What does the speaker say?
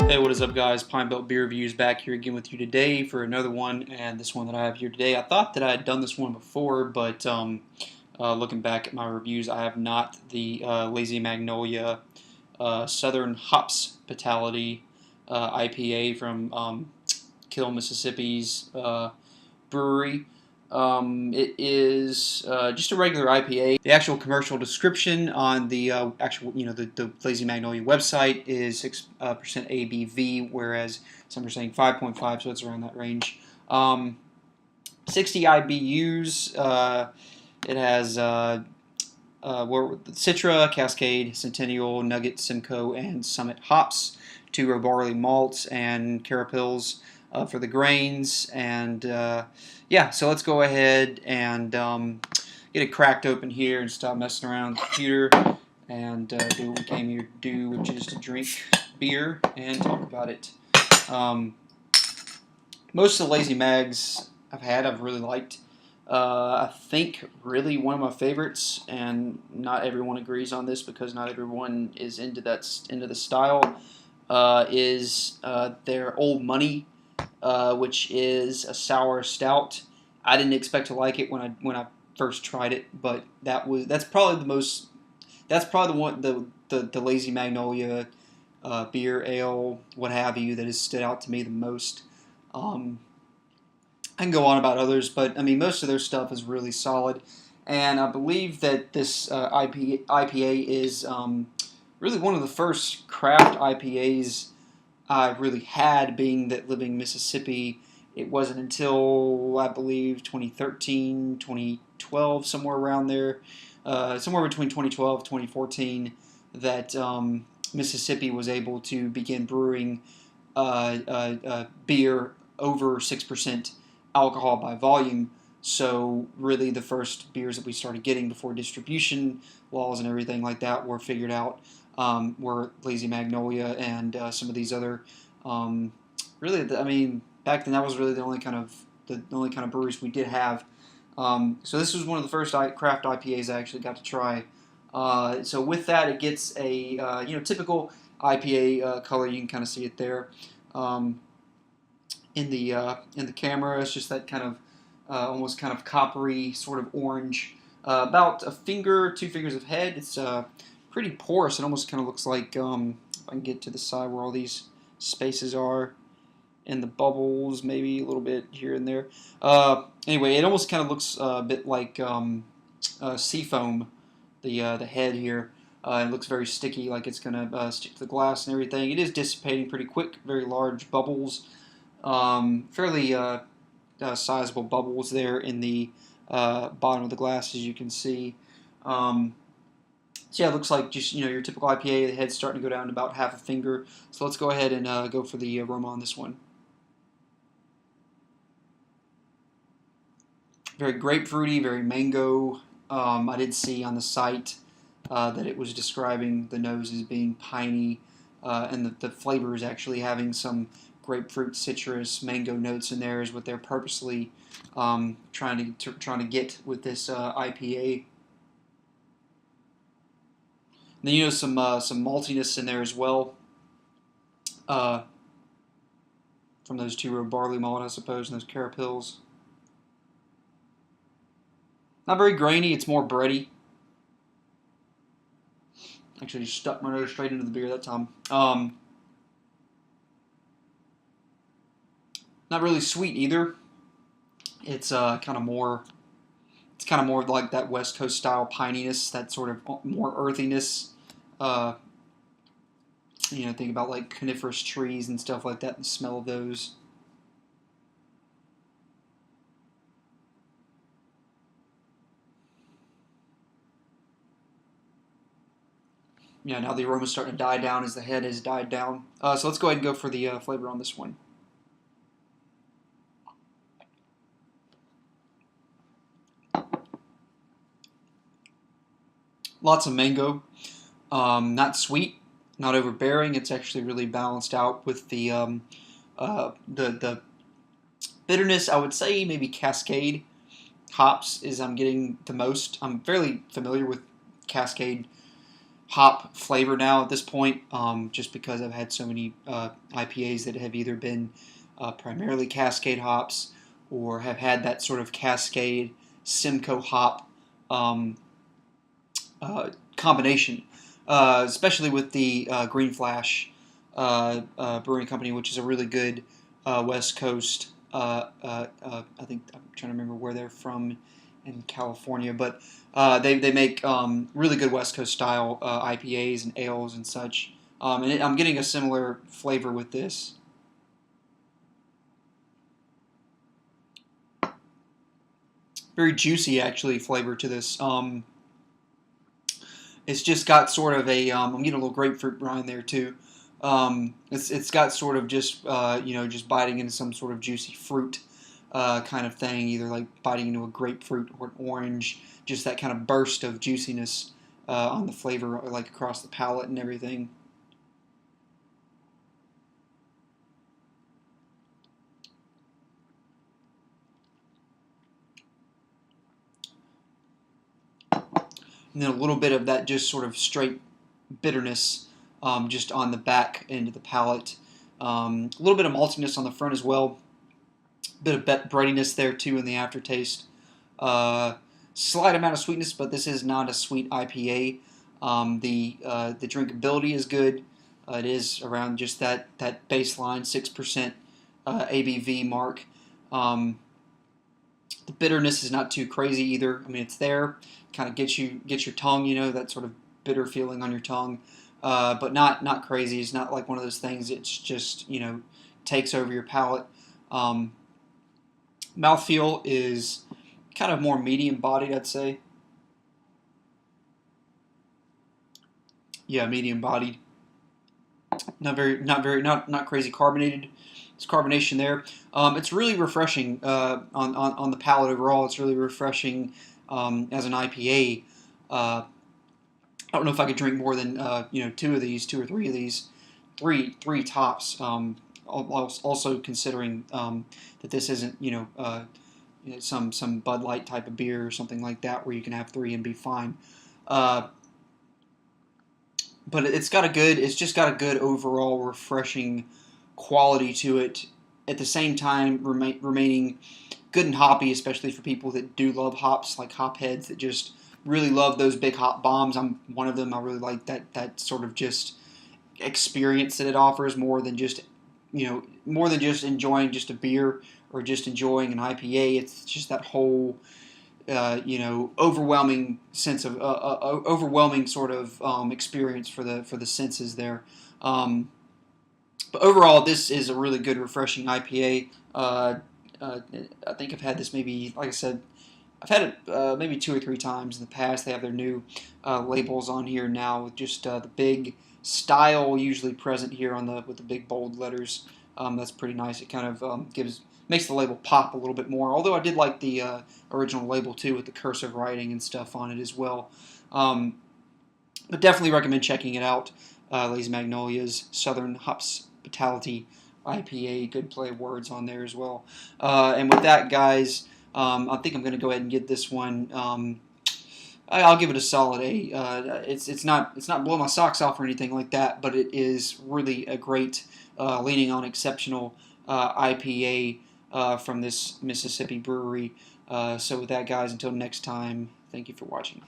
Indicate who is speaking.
Speaker 1: Hey, what is up, guys? Pine Belt Beer Reviews back here again with you today for another one, and this one that I have here today. I thought that I had done this one before, but looking back at my reviews, I have not. The Lazy Magnolia Southern Hops'pitality IPA from Kill, Mississippi's brewery. It is just a regular IPA. The actual commercial description on the the Lazy Magnolia website is 6% ABV, whereas some are saying 5.5, so it's around that range. 60 IBUs. It has Citra, Cascade, Centennial, Nugget, Simcoe, and Summit hops, 2 row barley malts, and carapils for the grains. And yeah, so let's go ahead and get it cracked open here and stop messing around with the computer and do what we came here to do, which is to drink beer and talk about it. Most of the Lazy Mags I've really liked. I think really one of my favorites, and not everyone agrees on this because not everyone is into the style, is their Old Money, which is a sour stout. I didn't expect to like it when I first tried it, but that's probably the Lazy Magnolia beer, ale, what have you, that has stood out to me the most. I can go on about others, but I mean, most of their stuff is really solid, and I believe that this IPA is really one of the first craft IPAs I really had, being that living in Mississippi. It wasn't until, I believe, 2013, 2012, somewhere around there, somewhere between 2012 and 2014, that Mississippi was able to begin brewing beer over 6% alcohol by volume. So really the first beers that we started getting before distribution laws and everything like that were figured out were Lazy Magnolia and some of these other I mean, back then that was really the only kind of breweries we did have. So this was one of the first craft IPAs I actually got to try. So with that, it gets a typical IPA color. You can kind of see it there. In the camera, it's just that kind of almost kind of coppery sort of orange, about a finger, 2 fingers of head. It's pretty porous. It almost kind of looks like, if I can get to the side where all these spaces are, and the bubbles, maybe a little bit here and there. Anyway, it almost kind of looks a bit like sea foam, the head here. It looks very sticky, like it's going to stick to the glass and everything. It is dissipating pretty quick, very large bubbles. Fairly sizable bubbles there in the bottom of the glass, as you can see. So yeah, it looks like just your typical IPA. The head's starting to go down to about half a finger. So let's go ahead and go for the aroma on this one. Very grapefruity, very mango. I did see on the site that it was describing the nose as being piney, and the flavor is actually having some grapefruit, citrus, mango notes in there, is what they're purposely trying to get with this IPA. And then some maltiness in there as well, from those 2 row barley malt, I suppose, and those carapils. Not very grainy. It's more bready. Actually, just stuck my nose straight into the beer that time. Not really sweet either. It's kind of more like that West Coast style pininess, that sort of more earthiness. Think about like coniferous trees and stuff like that, and the smell of those. Yeah, now the aroma's starting to die down as the head has died down. So let's go ahead and go for the flavor on this one. Lots of mango, not sweet, not overbearing. It's actually really balanced out with the bitterness. I would say maybe Cascade hops is I'm getting the most. I'm fairly familiar with Cascade hop flavor now at this point, just because I've had so many IPAs that have either been primarily Cascade hops or have had that sort of Cascade Simcoe hop um, combination, especially with the Green Flash Brewing Company, which is a really good West Coast. I think I'm trying to remember where they're from in California, but they make really good West Coast style IPAs and ales and such. And I'm getting a similar flavor with this. Very juicy, actually, flavor to this. It's just got sort of a. I'm getting a little grapefruit rind there too. It's got sort of just just biting into some sort of juicy fruit kind of thing, either like biting into a grapefruit or an orange. Just that kind of burst of juiciness on the flavor, like across the palate and everything. And then a little bit of that just sort of straight bitterness just on the back end of the palate. A little bit of maltiness on the front as well. Bit of breadiness there too in the aftertaste. Slight amount of sweetness, but this is not a sweet IPA. The drinkability is good. It is around just that baseline 6% ABV mark. The bitterness is not too crazy either. I mean, it's there, kind of gets your tongue, that sort of bitter feeling on your tongue, but not crazy. It's not like one of those things. It's just takes over your palate. Mouthfeel is kind of more medium bodied, I'd say. Yeah, medium bodied. Not crazy carbonated. It's carbonation there. It's really refreshing on the palate overall. It's really refreshing as an IPA. I don't know if I could drink more than two or three of these, three tops. Also considering that this isn't some Bud Light type of beer or something like that where you can have three and be fine. But it's just got a good overall refreshing quality to it. At the same time, remaining good and hoppy, especially for people that do love hops, like hop heads that just really love those big hop bombs. I'm one of them. I really like that sort of just experience that it offers more than just enjoying just a beer or just enjoying an IPA. It's just that whole overwhelming sense of overwhelming sort of experience for the senses there. But overall, this is a really good, refreshing IPA. I think I've had this maybe, like I said, I've had it maybe 2 or 3 times in the past. They have their new labels on here now with just the big style usually present here with the big bold letters. That's pretty nice. It kind of makes the label pop a little bit more. Although I did like the original label too with the cursive writing and stuff on it as well. But definitely recommend checking it out. Lazy Magnolia's Southern Hops'pitality IPA. Good play of words on there as well. And with that, guys, I think I'm going to go ahead and get this one. I'll give it a solid A. It's not blowing my socks off or anything like that, but it is really a great, leaning on exceptional IPA from this Mississippi brewery. So with that, guys, until next time, thank you for watching.